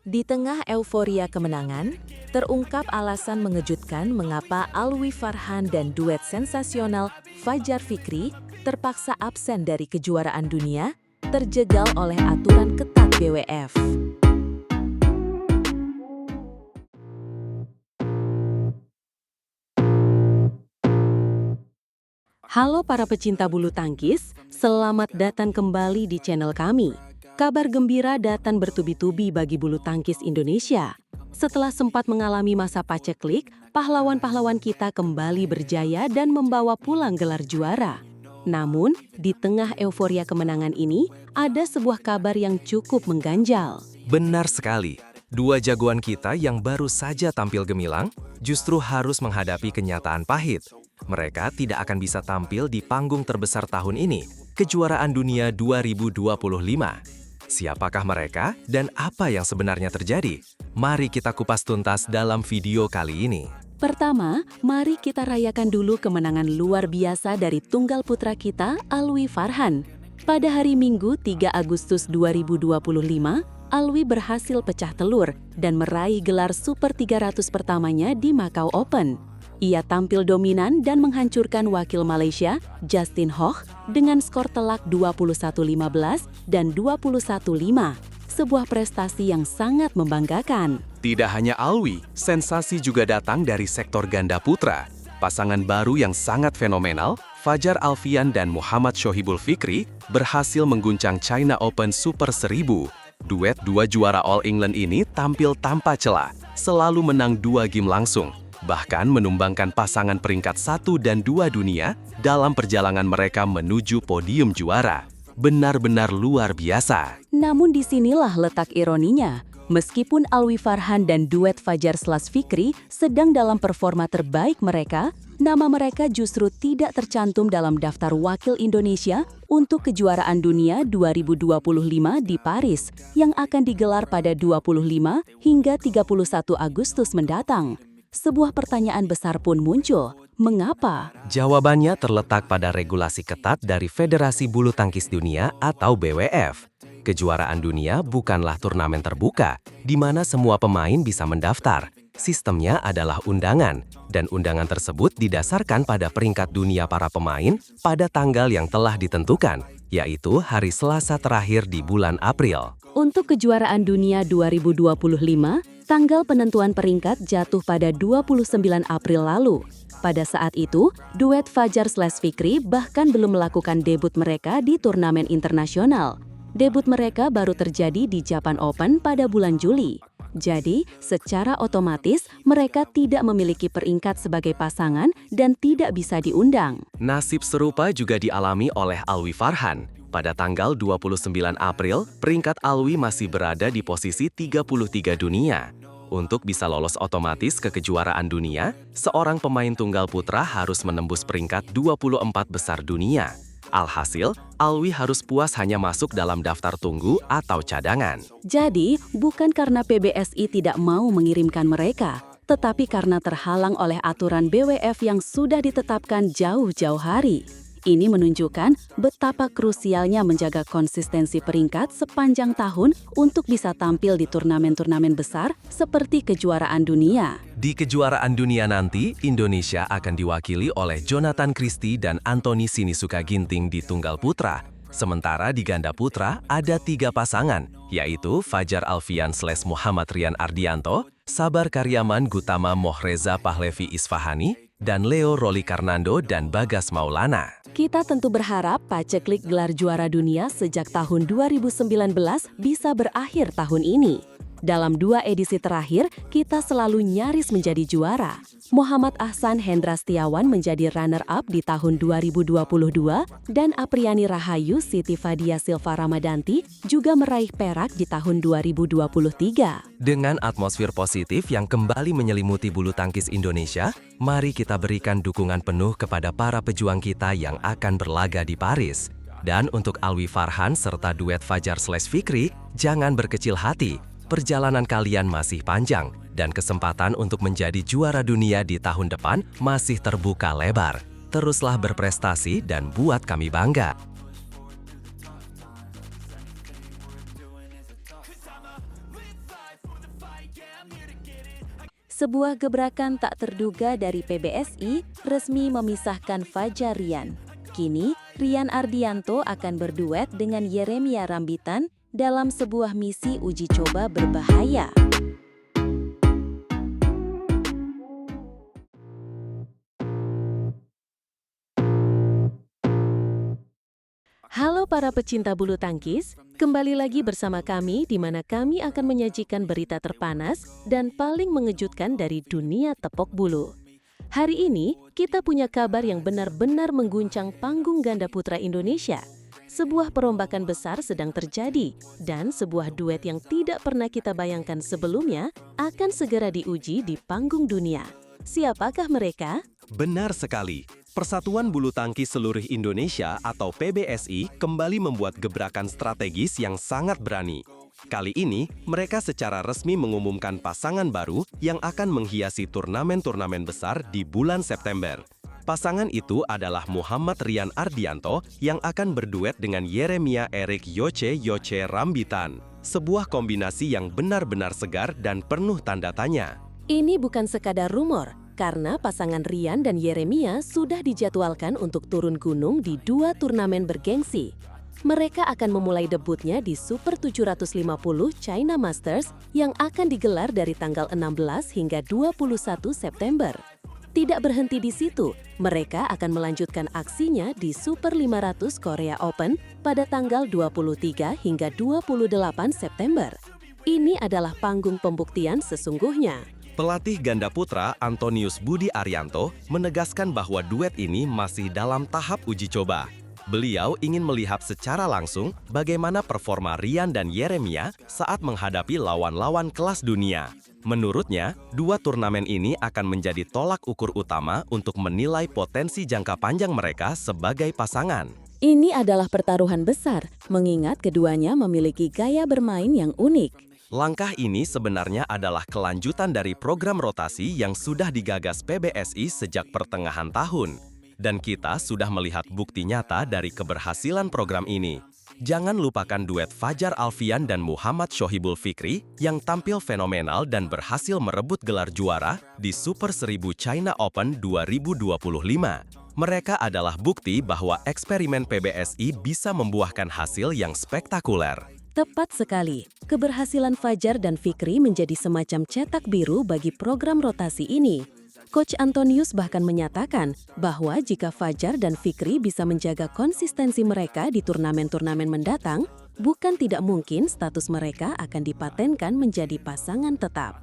Di tengah euforia kemenangan, terungkap alasan mengejutkan mengapa Alwi Farhan dan duet sensasional Fajar Fikri terpaksa absen dari kejuaraan dunia, terjegal oleh aturan ketat BWF. Halo para pecinta bulu tangkis, selamat datang kembali di channel kami. Kabar gembira datang bertubi-tubi bagi bulu tangkis Indonesia. Setelah sempat mengalami masa paceklik, pahlawan-pahlawan kita kembali berjaya dan membawa pulang gelar juara. Namun, di tengah euforia kemenangan ini, ada sebuah kabar yang cukup mengganjal. Benar sekali, dua jagoan kita yang baru saja tampil gemilang justru harus menghadapi kenyataan pahit. Mereka tidak akan bisa tampil di panggung terbesar tahun ini, Kejuaraan Dunia 2025. Siapakah mereka dan apa yang sebenarnya terjadi? Mari kita kupas tuntas dalam video kali ini. Pertama, mari kita rayakan dulu kemenangan luar biasa dari tunggal putra kita, Alwi Farhan. Pada hari Minggu 3 Agustus 2025, Alwi berhasil pecah telur dan meraih gelar Super 300 pertamanya di Macau Open. Ia tampil dominan dan menghancurkan wakil Malaysia, Justin Hoch, dengan skor telak 21-15 dan 21-5. Sebuah prestasi yang sangat membanggakan. Tidak hanya Alwi, sensasi juga datang dari sektor ganda putra. Pasangan baru yang sangat fenomenal, Fajar Alfian dan Muhammad Shohibul Fikri, berhasil mengguncang China Open Super 1000. Duet dua juara All England ini tampil tanpa celah, selalu menang 2 game langsung. Bahkan menumbangkan pasangan peringkat 1 dan 2 dunia dalam perjalanan mereka menuju podium juara. Benar-benar luar biasa. Namun disinilah letak ironinya. Meskipun Alwi Farhan dan duet Fajar Fikri sedang dalam performa terbaik mereka, nama mereka justru tidak tercantum dalam daftar wakil Indonesia untuk kejuaraan dunia 2025 di Paris yang akan digelar pada 25 hingga 31 Agustus mendatang. Sebuah pertanyaan besar pun muncul, mengapa? Jawabannya terletak pada regulasi ketat dari Federasi Bulu Tangkis Dunia atau BWF. Kejuaraan dunia bukanlah turnamen terbuka, di mana semua pemain bisa mendaftar. Sistemnya adalah undangan, dan undangan tersebut didasarkan pada peringkat dunia para pemain pada tanggal yang telah ditentukan, yaitu hari Selasa terakhir di bulan April. Untuk kejuaraan dunia 2025, tanggal penentuan peringkat jatuh pada 29 April lalu. Pada saat itu, duet Fajar Fikri bahkan belum melakukan debut mereka di turnamen internasional. Debut mereka baru terjadi di Japan Open pada bulan Juli. Jadi, secara otomatis mereka tidak memiliki peringkat sebagai pasangan dan tidak bisa diundang. Nasib serupa juga dialami oleh Alwi Farhan. Pada tanggal 29 April, peringkat Alwi masih berada di posisi 33 dunia. Untuk bisa lolos otomatis ke kejuaraan dunia, seorang pemain tunggal putra harus menembus peringkat 24 besar dunia. Alhasil, Alwi harus puas hanya masuk dalam daftar tunggu atau cadangan. Jadi, bukan karena PBSI tidak mau mengirimkan mereka, tetapi karena terhalang oleh aturan BWF yang sudah ditetapkan jauh-jauh hari. Ini menunjukkan betapa krusialnya menjaga konsistensi peringkat sepanjang tahun untuk bisa tampil di turnamen-turnamen besar seperti kejuaraan dunia. Di kejuaraan dunia nanti, Indonesia akan diwakili oleh Jonathan Christie dan Anthony Sinisuka Ginting di tunggal putra. Sementara di ganda putra ada 3 pasangan, yaitu Fajar Alfian / Muhammad Rian Ardianto, Sabar Karyaman Gutama Mohreza Pahlevi Isfahani, dan Leo Roli Karnando dan Bagas Maulana. Kita tentu berharap paceklik gelar juara dunia sejak tahun 2019 bisa berakhir tahun ini. Dalam 2 edisi terakhir, kita selalu nyaris menjadi juara. Muhammad Ahsan Hendra Setiawan menjadi runner-up di tahun 2022, dan Apriani Rahayu Siti Fadia Silva Ramadanti juga meraih perak di tahun 2023. Dengan atmosfer positif yang kembali menyelimuti bulu tangkis Indonesia, mari kita berikan dukungan penuh kepada para pejuang kita yang akan berlaga di Paris. Dan untuk Alwi Farhan serta duet Fajar Fikri, jangan berkecil hati. Perjalanan kalian masih panjang, dan kesempatan untuk menjadi juara dunia di tahun depan masih terbuka lebar. Teruslah berprestasi dan buat kami bangga. Sebuah gebrakan tak terduga dari PBSI resmi memisahkan Fajar Rian. Kini, Rian Ardianto akan berduet dengan Yeremia Rambitan dalam sebuah misi uji coba berbahaya. Halo para pecinta bulu tangkis, kembali lagi bersama kami di mana kami akan menyajikan berita terpanas dan paling mengejutkan dari dunia tepok bulu. Hari ini, kita punya kabar yang benar-benar mengguncang panggung ganda putra Indonesia. Sebuah perombakan besar sedang terjadi, dan sebuah duet yang tidak pernah kita bayangkan sebelumnya akan segera diuji di panggung dunia. Siapakah mereka? Benar sekali. Persatuan Bulu Tangkis Seluruh Indonesia atau PBSI kembali membuat gebrakan strategis yang sangat berani. Kali ini, mereka secara resmi mengumumkan pasangan baru yang akan menghiasi turnamen-turnamen besar di bulan September. Pasangan itu adalah Muhammad Rian Ardianto yang akan berduet dengan Yeremia Erik Yoce Rambitan. Sebuah kombinasi yang benar-benar segar dan penuh tanda tanya. Ini bukan sekadar rumor, karena pasangan Rian dan Yeremia sudah dijadwalkan untuk turun gunung di 2 turnamen bergengsi. Mereka akan memulai debutnya di Super 750 China Masters yang akan digelar dari tanggal 16 hingga 21 September. Tidak berhenti di situ, mereka akan melanjutkan aksinya di Super 500 Korea Open pada tanggal 23 hingga 28 September. Ini adalah panggung pembuktian sesungguhnya. Pelatih ganda putra Antonius Budi Arianto menegaskan bahwa duet ini masih dalam tahap uji coba. Beliau ingin melihat secara langsung bagaimana performa Rian dan Yeremia saat menghadapi lawan-lawan kelas dunia. Menurutnya, 2 turnamen ini akan menjadi tolak ukur utama untuk menilai potensi jangka panjang mereka sebagai pasangan. Ini adalah pertaruhan besar, mengingat keduanya memiliki gaya bermain yang unik. Langkah ini sebenarnya adalah kelanjutan dari program rotasi yang sudah digagas PBSI sejak pertengahan tahun. Dan kita sudah melihat bukti nyata dari keberhasilan program ini. Jangan lupakan duet Fajar Alfian dan Muhammad Shohibul Fikri yang tampil fenomenal dan berhasil merebut gelar juara di Super 1000 China Open 2025. Mereka adalah bukti bahwa eksperimen PBSI bisa membuahkan hasil yang spektakuler. Tepat sekali, keberhasilan Fajar dan Fikri menjadi semacam cetak biru bagi program rotasi ini. Coach Antonius bahkan menyatakan bahwa jika Fajar dan Fikri bisa menjaga konsistensi mereka di turnamen-turnamen mendatang, bukan tidak mungkin status mereka akan dipatenkan menjadi pasangan tetap.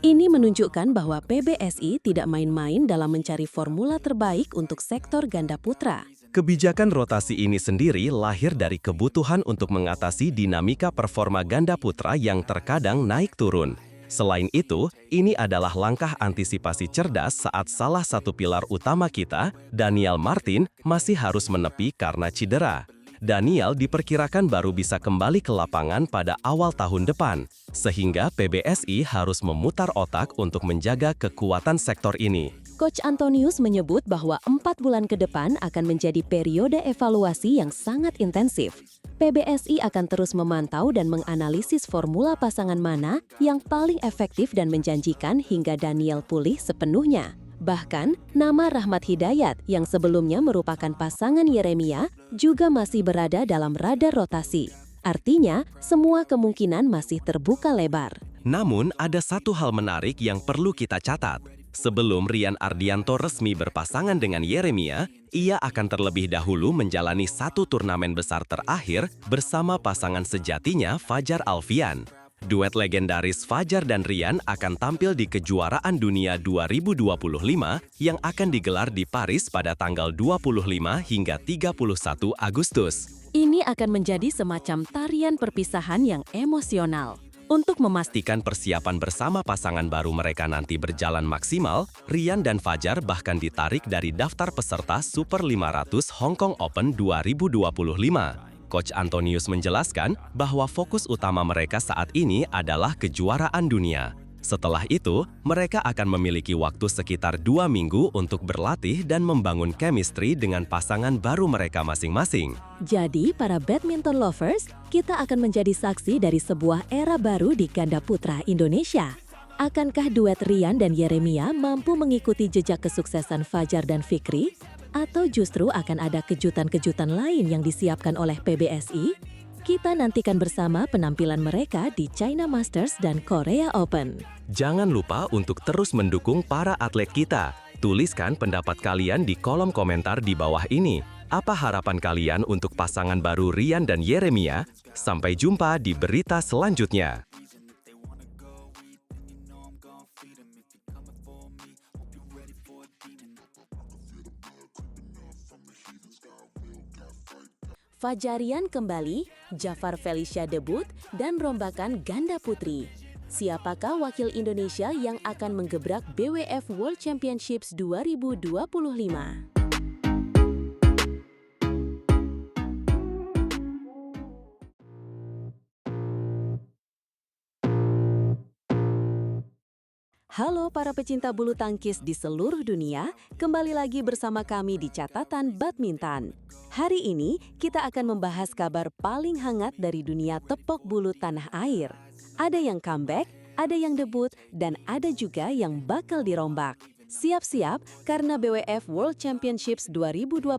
Ini menunjukkan bahwa PBSI tidak main-main dalam mencari formula terbaik untuk sektor ganda putra. Kebijakan rotasi ini sendiri lahir dari kebutuhan untuk mengatasi dinamika performa ganda putra yang terkadang naik turun. Selain itu, ini adalah langkah antisipasi cerdas saat salah satu pilar utama kita, Daniel Martin, masih harus menepi karena cedera. Daniel diperkirakan baru bisa kembali ke lapangan pada awal tahun depan, sehingga PBSI harus memutar otak untuk menjaga kekuatan sektor ini. Coach Antonius menyebut bahwa 4 bulan ke depan akan menjadi periode evaluasi yang sangat intensif. PBSI akan terus memantau dan menganalisis formula pasangan mana yang paling efektif dan menjanjikan hingga Daniel pulih sepenuhnya. Bahkan, nama Rahmat Hidayat yang sebelumnya merupakan pasangan Yeremia juga masih berada dalam radar rotasi. Artinya, semua kemungkinan masih terbuka lebar. Namun, ada satu hal menarik yang perlu kita catat. Sebelum Rian Ardianto resmi berpasangan dengan Yeremia, ia akan terlebih dahulu menjalani 1 turnamen besar terakhir bersama pasangan sejatinya Fajar Alfian. Duet legendaris Fajar dan Rian akan tampil di Kejuaraan Dunia 2025 yang akan digelar di Paris pada tanggal 25 hingga 31 Agustus. Ini akan menjadi semacam tarian perpisahan yang emosional. Untuk memastikan persiapan bersama pasangan baru mereka nanti berjalan maksimal, Rian dan Fajar bahkan ditarik dari daftar peserta Super 500 Hong Kong Open 2025. Coach Antonius menjelaskan bahwa fokus utama mereka saat ini adalah kejuaraan dunia. Setelah itu, mereka akan memiliki waktu sekitar 2 minggu untuk berlatih dan membangun chemistry dengan pasangan baru mereka masing-masing. Jadi, para badminton lovers, kita akan menjadi saksi dari sebuah era baru di ganda putra Indonesia. Akankah duet Rian dan Yeremia mampu mengikuti jejak kesuksesan Fajar dan Fikri? Atau justru akan ada kejutan-kejutan lain yang disiapkan oleh PBSI? Kita nantikan bersama penampilan mereka di China Masters dan Korea Open. Jangan lupa untuk terus mendukung para atlet kita. Tuliskan pendapat kalian di kolom komentar di bawah ini. Apa harapan kalian untuk pasangan baru Rian dan Yeremia? Sampai jumpa di berita selanjutnya. Fajarian kembali, Jafar Felicia debut, dan rombakan ganda putri. Siapakah wakil Indonesia yang akan menggebrak BWF World Championships 2025? Halo para pecinta bulu tangkis di seluruh dunia, kembali lagi bersama kami di Catatan Badminton. Hari ini kita akan membahas kabar paling hangat dari dunia tepok bulu tanah air. Ada yang comeback, ada yang debut, dan ada juga yang bakal dirombak. Siap-siap karena BWF World Championships 2025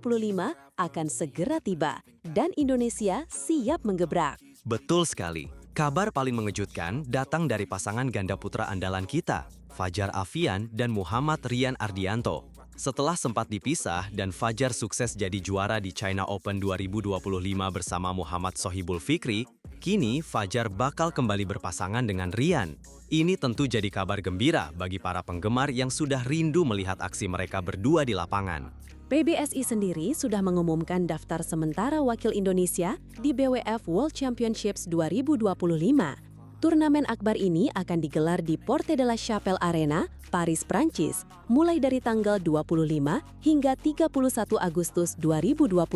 akan segera tiba dan Indonesia siap menggebrak. Betul sekali. Kabar paling mengejutkan datang dari pasangan ganda putra andalan kita, Fajar Alfian dan Muhammad Rian Ardianto. Setelah sempat dipisah dan Fajar sukses jadi juara di China Open 2025 bersama Muhammad Sohibul Fikri, kini Fajar bakal kembali berpasangan dengan Rian. Ini tentu jadi kabar gembira bagi para penggemar yang sudah rindu melihat aksi mereka berdua di lapangan. PBSI sendiri sudah mengumumkan daftar sementara wakil Indonesia di BWF World Championships 2025. Turnamen akbar ini akan digelar di Porte de la Chapelle Arena, Paris, Prancis, mulai dari tanggal 25 hingga 31 Agustus 2025.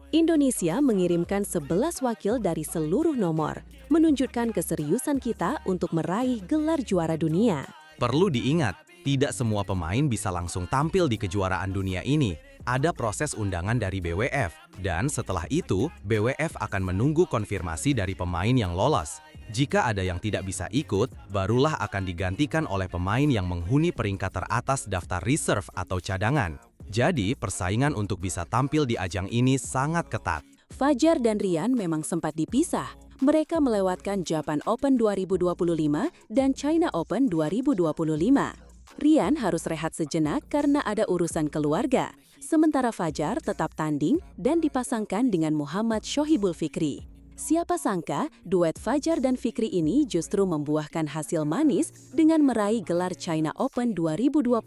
Indonesia mengirimkan 11 wakil dari seluruh nomor, menunjukkan keseriusan kita untuk meraih gelar juara dunia. Perlu diingat, tidak semua pemain bisa langsung tampil di kejuaraan dunia ini. Ada proses undangan dari BWF, dan setelah itu, BWF akan menunggu konfirmasi dari pemain yang lolos. Jika ada yang tidak bisa ikut, barulah akan digantikan oleh pemain yang menghuni peringkat teratas daftar reserve atau cadangan. Jadi, persaingan untuk bisa tampil di ajang ini sangat ketat. Fajar dan Rian memang sempat dipisah. Mereka melewatkan Japan Open 2025 dan China Open 2025. Rian harus rehat sejenak karena ada urusan keluarga, sementara Fajar tetap tanding dan dipasangkan dengan Muhammad Sohibul Fikri. Siapa sangka duet Fajar dan Fikri ini justru membuahkan hasil manis dengan meraih gelar China Open 2025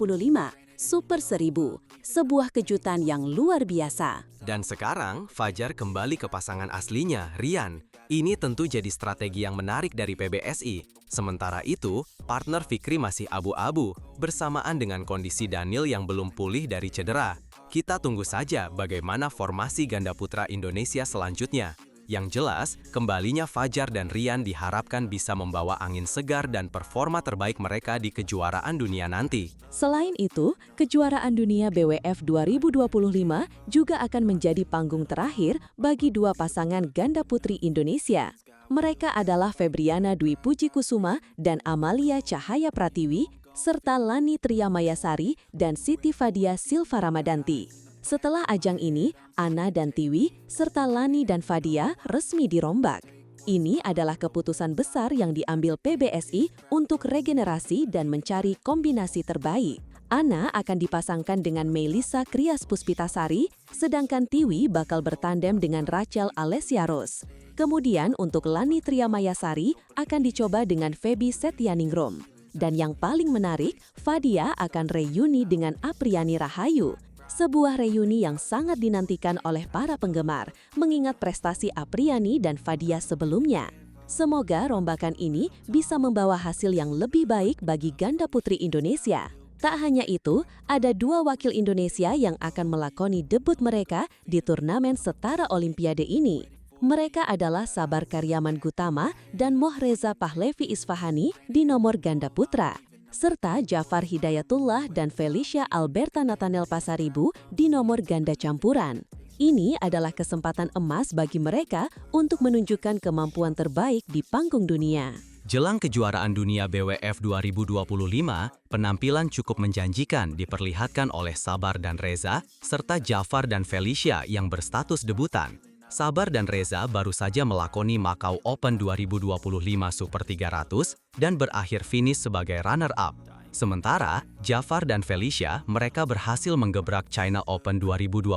Super 1000, sebuah kejutan yang luar biasa. Dan sekarang, Fajar kembali ke pasangan aslinya, Rian. Ini tentu jadi strategi yang menarik dari PBSI. Sementara itu, partner Fikri masih abu-abu, bersamaan dengan kondisi Daniel yang belum pulih dari cedera. Kita tunggu saja bagaimana formasi ganda putra Indonesia selanjutnya. Yang jelas, kembalinya Fajar dan Rian diharapkan bisa membawa angin segar dan performa terbaik mereka di kejuaraan dunia nanti. Selain itu, kejuaraan dunia BWF 2025 juga akan menjadi panggung terakhir bagi dua pasangan ganda putri Indonesia. Mereka adalah Febriana Dwi Puji Kusuma dan Amalia Cahaya Pratiwi, serta Lani Triamayasari dan Siti Fadia Silva Ramadanti. Setelah ajang ini, Ana dan Tiwi, serta Lani dan Fadia resmi dirombak. Ini adalah keputusan besar yang diambil PBSI untuk regenerasi dan mencari kombinasi terbaik. Ana akan dipasangkan dengan Melissa Krias Puspitasari, sedangkan Tiwi bakal bertandem dengan Rachel Alessiaros. Kemudian untuk Lani Triamayasari akan dicoba dengan Feby Setianingrum. Dan yang paling menarik, Fadia akan reuni dengan Apriani Rahayu. Sebuah reuni yang sangat dinantikan oleh para penggemar, mengingat prestasi Apriani dan Fadia sebelumnya. Semoga rombakan ini bisa membawa hasil yang lebih baik bagi ganda putri Indonesia. Tak hanya itu, ada dua wakil Indonesia yang akan melakoni debut mereka di turnamen setara Olimpiade ini. Mereka adalah Sabar Karyaman Gutama dan Mohreza Pahlevi Isfahani di nomor ganda putra, serta Jafar Hidayatullah dan Felicia Alberta Nathaniel Pasaribu di nomor ganda campuran. Ini adalah kesempatan emas bagi mereka untuk menunjukkan kemampuan terbaik di panggung dunia. Jelang kejuaraan dunia BWF 2025, penampilan cukup menjanjikan diperlihatkan oleh Sabar dan Reza, serta Jafar dan Felicia yang berstatus debutan. Sabar dan Reza baru saja melakoni Macau Open 2025 Super 300 dan berakhir finish sebagai runner-up. Sementara, Jafar dan Felicia mereka berhasil menggebrak China Open 2025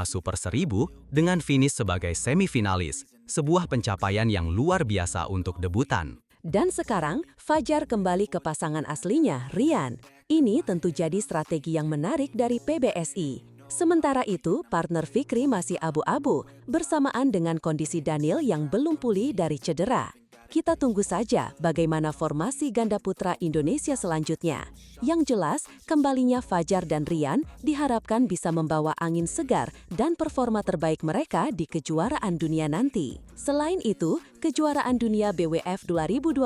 Super 1000 dengan finish sebagai semifinalis, sebuah pencapaian yang luar biasa untuk debutan. Dan sekarang, Fajar kembali ke pasangan aslinya, Rian. Ini tentu jadi strategi yang menarik dari PBSI. Sementara itu, partner Fikri masih abu-abu, bersamaan dengan kondisi Daniel yang belum pulih dari cedera. Kita tunggu saja bagaimana formasi ganda putra Indonesia selanjutnya. Yang jelas, kembalinya Fajar dan Rian diharapkan bisa membawa angin segar dan performa terbaik mereka di kejuaraan dunia nanti. Selain itu, kejuaraan dunia BWF 2025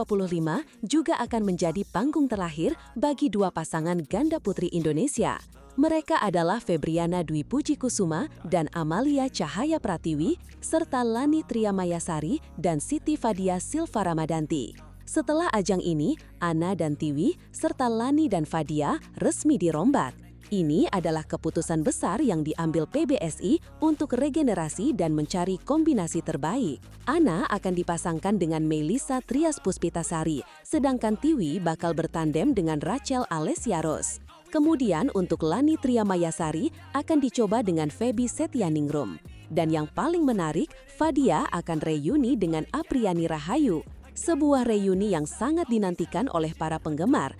juga akan menjadi panggung terakhir bagi dua pasangan ganda putri Indonesia. Mereka adalah Febriana Dwi Puji Kusuma dan Amalia Cahaya Pratiwi, serta Lani Triamayasari dan Siti Fadia Silva Ramadanti. Setelah ajang ini, Ana dan Tiwi, serta Lani dan Fadia resmi dirombat. Ini adalah keputusan besar yang diambil PBSI untuk regenerasi dan mencari kombinasi terbaik. Ana akan dipasangkan dengan Melisa Trias Puspitasari, sedangkan Tiwi bakal bertandem dengan Rachel Alesiaros. Kemudian untuk Lani Triamayasari akan dicoba dengan Feby Setianingrum. Dan yang paling menarik, Fadia akan reuni dengan Apriani Rahayu. Sebuah reuni yang sangat dinantikan oleh para penggemar